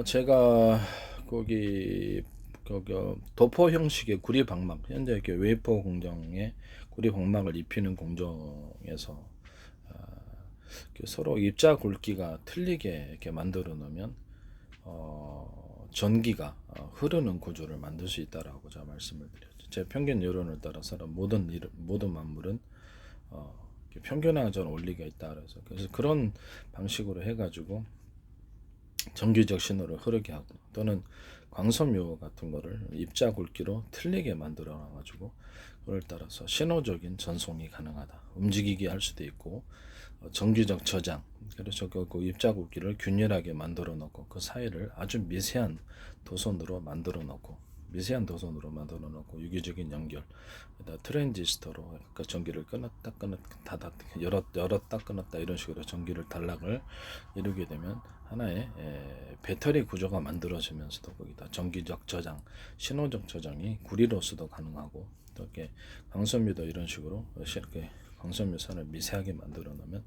제가 거기 도포 형식의 구리방막, 현재 이렇게 웨이퍼 공정에 구리방막을 입히는 공정에서 서로 입자 굵기가 틀리게 이렇게 만들어 놓으면 전기가 흐르는 구조를 만들 수 있다라고 제가 말씀을 드렸죠. 제 평균 이론을 따라서는 모든 만물은 평균화전 원리가 있다 그래서 그런 방식으로 해가지고 정규적 신호를 흐르게 하고, 또는 광섬유 같은 거를 입자 굵기로 틀리게 만들어 놔가지고 그걸 따라서 신호적인 전송이 가능하다. 움직이게 할 수도 있고, 정규적 저장, 그래서 그 입자 굵기를 균일하게 만들어 놓고 그 사이를 아주 미세한 도선으로 만들어 놓고 유기적인 연결, 트랜지스터로 그 전기를 끊었다 열었다 끊었다 이런 식으로 전기를 단락을 이루게 되면 하나의 배터리 구조가 만들어지면서도 거기다 전기적 저장, 신호적 저장이 구리로서도 가능하고, 또 이렇게 광섬유도 이런 식으로 이렇게 광섬유 선을 미세하게 만들어 놓으면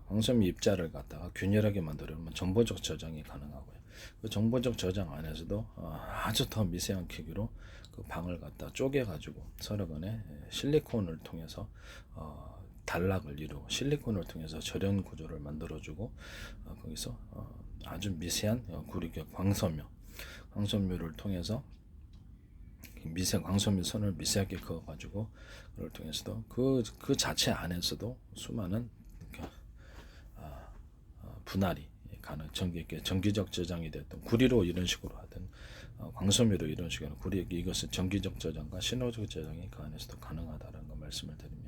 광섬유 입자를 갖다가 균일하게 만들면 정보적 저장이 가능하고요. 그 정보적 저장 안에서도 아주 더 미세한 크기로 그 방을 갖다 쪼개가지고 서로 간에 실리콘을 통해서 단락을 이루고, 실리콘을 통해서 절연 구조를 만들어주고, 거기서 아주 미세한 광섬유를 통해서 광섬유 선을 미세하게 그어가지고 그걸 통해서도 그 자체 안에서도 수많은 분할이 정기적 저장이 됐던 구리로 이런 식으로 하든 광섬유로 이런 식으로 이것은 정기적 저장과 신호적 저장이 그 안에서도 가능하다는 거 말씀을 드립니다.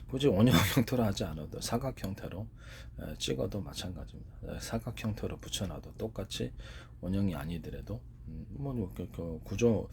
굳이 원형 형태로 하지 않아도 사각 형태로 찍어도 마찬가지입니다. 사각 형태로 붙여놔도 똑같이 원형이 아니더라도 구조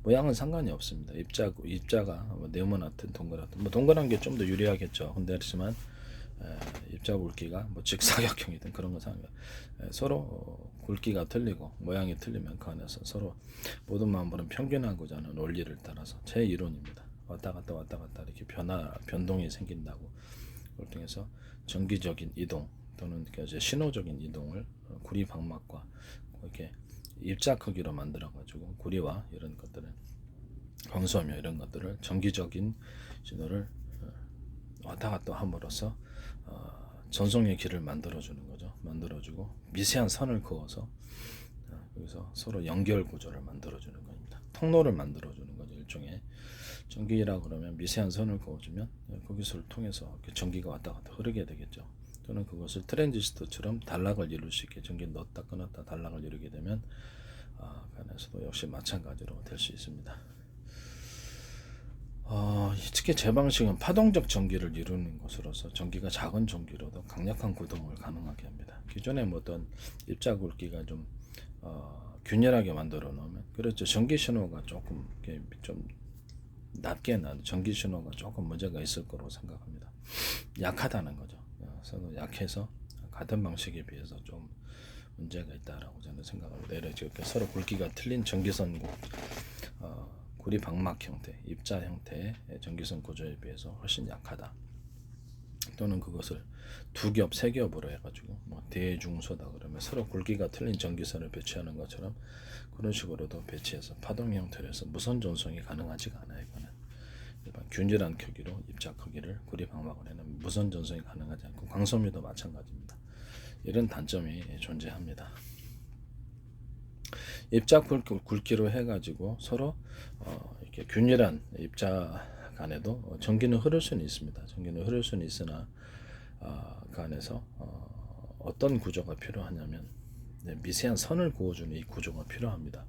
모양은 상관이 없습니다. 입자가 네모나든 동그랗든 동그란 게 좀 더 유리하겠죠. 근데 그렇지만 입자 굵기가 직사각형이든 그런 거 상관. 서로 굵기가 틀리고 모양이 틀리면 그 안에서 서로 모든 만물은 평균하고자 하는 원리를 따라서 제 이론입니다. 왔다 갔다 이렇게 변동이 생긴다고. 그걸 통해서 정기적인 이동 또는 신호적인 이동을 구리 방막과 이렇게 입자 크기로 만들어 가지고 구리와 이런 것들은 광섬유 이런 것들을 정기적인 신호를 왔다 갔다 함으로써 전송의 길을 만들어주는 거죠. 만들어주고 미세한 선을 그어서 여기서 서로 연결 구조를 만들어주는 겁니다. 통로를 만들어주는 거죠. 일종의 전기라고 그러면 미세한 선을 그어주면 거기서를 통해서 전기가 왔다 갔다 흐르게 되겠죠. 또는 그것을 트랜지스터처럼 단락을 이룰 수 있게 전기 넣었다 끊었다 단락을 이루게 되면 그 안에서도 역시 마찬가지로 될 수 있습니다. 특히 제 방식은 파동적 전기를 이루는 것으로서 전기가 작은 전기로도 강력한 구동을 가능하게 합니다. 기존에 어떤 입자 굵기가 좀 균일하게 만들어 놓으면, 그렇죠, 전기 신호가 조금 좀 낮게 난 전기 신호가 조금 문제가 있을 거로 생각합니다. 약하다는 거죠. 서로 약해서 같은 방식에 비해서 좀 문제가 있다라고 저는 생각합니다. 이렇게 서로 굵기가 틀린 전기선 구리 방막 형태, 입자 형태의 전기선 구조에 비해서 훨씬 약하다. 또는 그것을 두 겹, 세 겹으로 해가지고 대중소다 그러면 서로 굵기가 틀린 전기선을 배치하는 것처럼 그런 식으로도 배치해서 파동 형태로 해서 무선 전송이 가능하지가 않아요. 이거는 일반 균일한 크기로 입자 크기를 구리 방막을 해는 무선 전송이 가능하지 않고, 광섬유도 마찬가지입니다. 이런 단점이 존재합니다. 입자 굵기로 해가지고 서로 이렇게 균일한 입자 간에도 전기는 흐를 수는 있습니다. 전기는 흐를 수는 있으나 그 안에서 어떤 구조가 필요하냐면 미세한 선을 그어주는 이 구조가 필요합니다.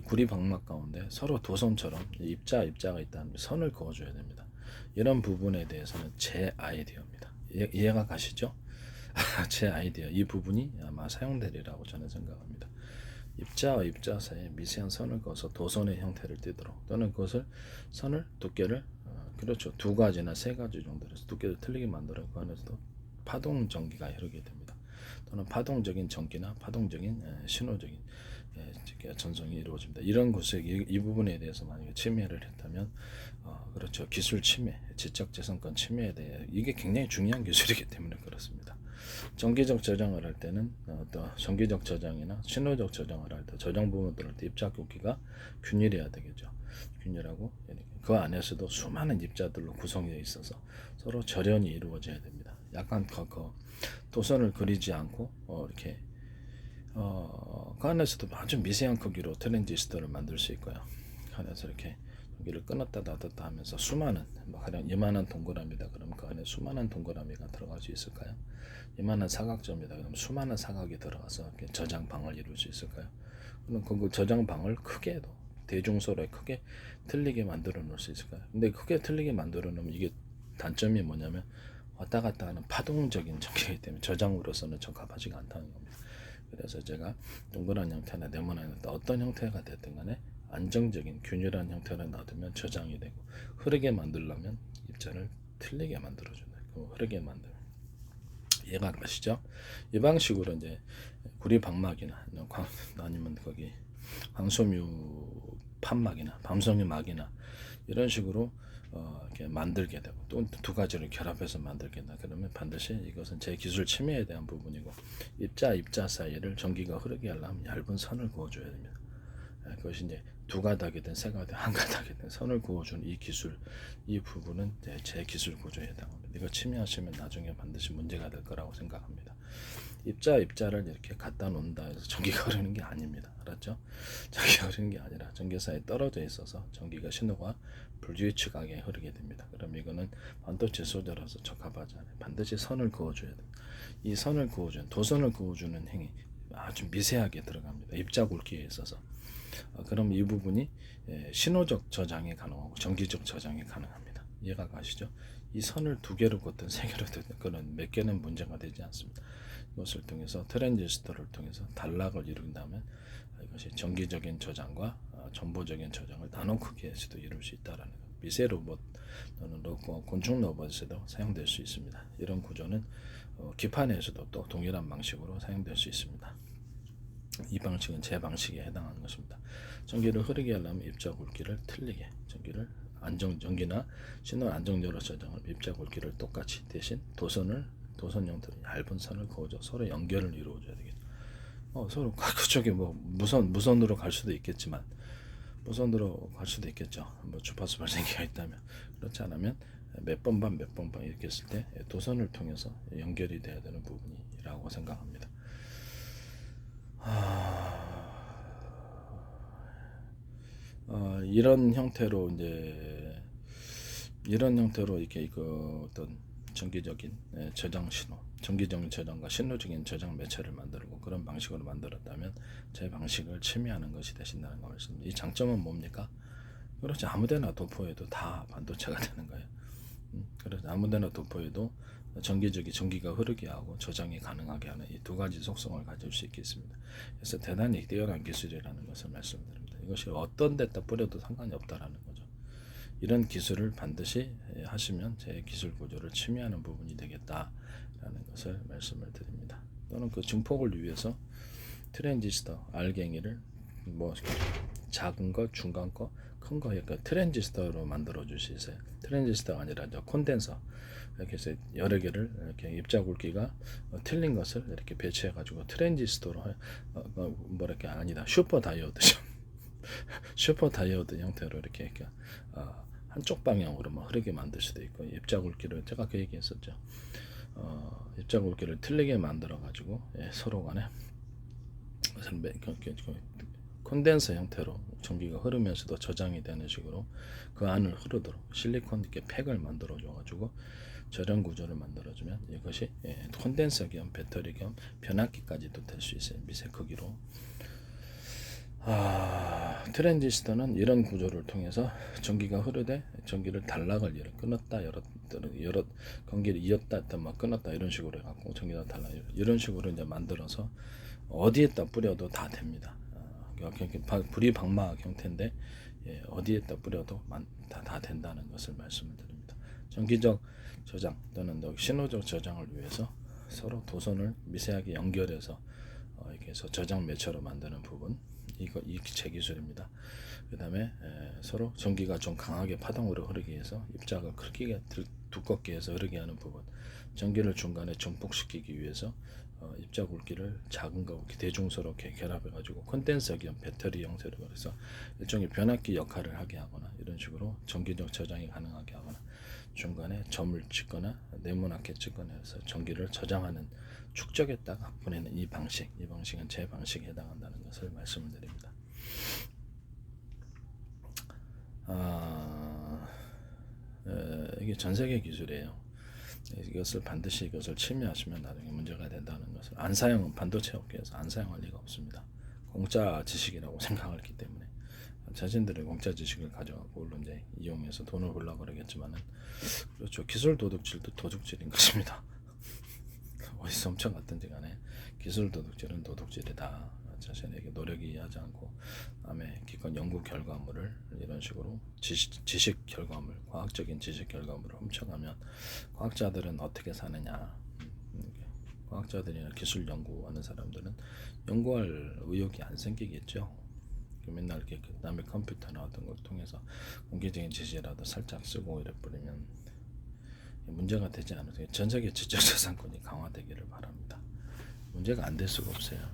구리 방막 가운데 서로 도선처럼 입자가 있다는 선을 그어줘야 됩니다. 이런 부분에 대해서는 제 아이디어입니다. 이해가 가시죠? 제 아이디어, 이 부분이 아마 사용되리라고 저는 생각합니다. 입자와 입자 사이에 미세한 선을 그어서 도선의 형태를 띠도록, 또는 그것을 선을 두께를 그렇죠, 두 가지나 세 가지 정도로 해서 두께를 틀리게 만들어 그 안에서도 파동 전기가 흐르게 됩니다. 또는 파동적인 전기나 파동적인 신호적인 전송이 이루어집니다. 이런 곳에 이 부분에 대해서 만약에 침해를 했다면 그렇죠, 기술 침해, 지적재산권 침해에 대해 이게 굉장히 중요한 기술이기 때문에 그렇습니다. 정기적 저장을 할 때는 또 정기적 저장이나 신호적 저장을 할 때 저장 부분들을 입자 굵기가 균일해야 되겠죠. 균일하고 그 안에서도 수많은 입자들로 구성되어 있어서 서로 절연이 이루어져야 됩니다. 약간 그 도선을 그리지 않고 이렇게 그 안에서도 아주 미세한 크기로 트랜지스터를 만들 수 있고요. 그 안에서 이렇게 여기를 끊었다 닫았다 하면서 수많은 가령 이만한 동그라미다 그러면 그 안에 수많은 동그라미가 들어갈 수 있을까요? 이만한 사각점이다 그러면 수많은 사각이 들어가서 이렇게 저장방을 이룰 수 있을까요? 그럼 그 저장방을 크게도 대중소로 크게 틀리게 만들어 놓을 수 있을까요? 근데 크게 틀리게 만들어 놓으면 이게 단점이 뭐냐면 왔다 갔다 하는 파동적인 전기이기 때문에 저장으로서는 적합하지가 않다는 겁니다. 그래서 제가 동그란 형태나 네모난 형태 어떤 형태가 됐든 간에 안정적인 균일한 형태를 놔두면 저장이 되고 흐르게 만들려면 입자를 틀리게 만들어준다. 흐르게 만들면 이해가 가시죠? 이 방식으로 이제 구리 방막이나 아니면 거기 광섬유 판막이나 밤섬유 막이나 이런 식으로 이렇게 만들게 되고 또 두 가지를 결합해서 만들게 된다. 그러면 반드시 이것은 제 기술 침해에 대한 부분이고 입자 사이를 전기가 흐르게 하려면 얇은 선을 그어줘야 됩니다. 그것이 이제 두 가닥이든 세 가닥, 한 가닥이든 선을 그어주는 이 기술, 이 부분은 제 기술 구조에 해당합니다. 이거 침해하시면 나중에 반드시 문제가 될 거라고 생각합니다. 입자를 이렇게 갖다 놓는다 해서 전기가 흐르는 게 아닙니다. 알았죠? 전기가 흐르는 게 아니라 전기사에 떨어져 있어서 전기가 신호가 불규칙하게 흐르게 됩니다. 그럼 이거는 반도체 소재라서 적합하지 않아요. 반드시 선을 그어줘야 됩니다. 이 선을 그어주는 도선을 그어주는 행위 아주 미세하게 들어갑니다. 입자 굵기에 있어서. 그럼 이 부분이 신호적 저장이 가능하고 정기적 저장이 가능합니다. 이해가 가시죠? 이 선을 두 개로 걷든 세 개로 걷든 그런 몇 개는 문제가 되지 않습니다. 이것을 통해서 트랜지스터를 통해서 단락을 이룬다면 이것이 정기적인 저장과 정보적인 저장을 나노 크기에서도 이룰 수 있다라는 것. 미세 로봇 또는 곤충 로봇에서도 사용될 수 있습니다. 이런 구조는 기판에서도 또 동일한 방식으로 사용될 수 있습니다. 이 방식은 제 방식에 해당하는 것입니다. 전기를 흐르게 하려면 입자 굵기를 틀리게 전기나 신호 안정적으로 저장을 입자 굵기를 똑같이 대신 도선 형태로 얇은 선을 그어줘 서로 연결을 이루어줘야 되겠죠. 서로 그쪽에 뭐 무선으로 갈 수도 있겠지만 무선으로 갈 수도 있겠죠. 뭐 주파수 발생기가 있다면 그렇지 않으면 몇 번 반 이렇게 했을 때 도선을 통해서 연결이 돼야 되는 부분이라고 생각합니다. 이런 형태로 이렇게 어떤 정기적인 저장 신호, 정기적인 저장과 신호적인 저장 매체를 만들고 그런 방식으로 만들었다면 제 방식을 침해하는 것이 되신다는 거 말씀입니다. 이 장점은 뭡니까? 그렇지 아무데나 도포해도 다 반도체가 되는 거예요. 그래서 아무데나 도포해도 전기가 흐르게 하고 저장이 가능하게 하는 이 두 가지 속성을 가질 수 있겠습니다. 그래서 대단히 뛰어난 기술이라는 것을 말씀드립니다. 이것이 어떤 데다 뿌려도 상관이 없다라는 거죠. 이런 기술을 반드시 하시면 제 기술 구조를 침해하는 부분이 되겠다라는 것을 말씀을 드립니다. 또는 그 증폭을 위해서 트랜지스터 알갱이를 작은 거, 중간 거, 큰 거, 그러니까 트랜지스터로 만들어 주시세요. 트랜지스터가 아니라 콘덴서 이렇게 해서 여러 개를 이렇게 입자 굵기가 틀린 것을 이렇게 배치해 가지고 트랜지스터로 슈퍼 다이오드죠. 슈퍼 다이오드 형태로 이렇게 한쪽 방향으로 흐르게 만들 수도 있고 입자 굵기를 제가 그 얘기했었죠. 입자 굵기를 틀리게 만들어 가지고 서로 간에 콘덴서 형태로 전기가 흐르면서도 저장이 되는 식으로 그 안을 흐르도록 실리콘 이렇게 팩을 만들어 줘 가지고 저런 구조를 만들어 주면 이것이 콘덴서 겸 배터리 겸 변압기까지도 될 수 있어요. 미세 크기로. 트랜지스터는 이런 구조를 통해서 전기가 흐르되 전기를 단락을 끊었다 전기를 이었다 끊었다 이런 식으로 해갖고 전기가 이런 식으로 이제 만들어서 어디에다 뿌려도 다 됩니다. 불이 방막 형태인데 어디에다 뿌려도 다 된다는 것을 말씀을 드립니다. 정기적 저장 또는 신호적 저장을 위해서 서로 도선을 미세하게 연결해서 이렇게 해서 저장 매체로 만드는 부분 이 제 기술입니다. 그 다음에 서로 전기가 좀 강하게 파동으로 흐르기 위해서 입자가 크기가 두껍게 해서 흐르게 하는 부분, 전기를 중간에 증폭시키기 위해서 입자 굵기를 작은 거 대중소롭게 결합해 가지고 콘덴서 겸 배터리 형태로 그래서 일종의 변압기 역할을 하게 하거나 이런 식으로 전기적 저장이 가능하게 하거나 중간에 점을 찍거나 네모나게 찍거나 해서 전기를 저장하는 축적했다가 보내는 이 방식은 제 방식에 해당한다는 것을 말씀을 드립니다. 이게 전 세계 기술이에요. 이것을 침해하시면 나중에 문제가 된다는 것을 반도체 업계에서 안 사용할 리가 없습니다. 공짜 지식이라고 생각했기 때문에 자신들의 공짜 지식을 가져가고 물론 이제 이용해서 돈을 벌려고 그러겠지만은 그렇죠. 기술 도둑질도 도둑질인 것입니다. 어디서 훔쳐갔든지 간에 기술 도둑질은 도둑질이다. 자신에게 노력이 이하지 않고 남의 기껏 연구 결과물을 이런 식으로 지식 결과물, 과학적인 지식 결과물을 훔쳐가면 과학자들은 어떻게 사느냐? 과학자들이나 기술 연구하는 사람들은 연구할 의욕이 안 생기겠죠. 맨날 이렇게 남의 컴퓨터나 어떤 걸 통해서 공개적인 지시라도 살짝 쓰고 이래 버리면 문제가 되지 않아도 전 세계 지적재산권이 강화되기를 바랍니다. 문제가 안 될 수가 없어요.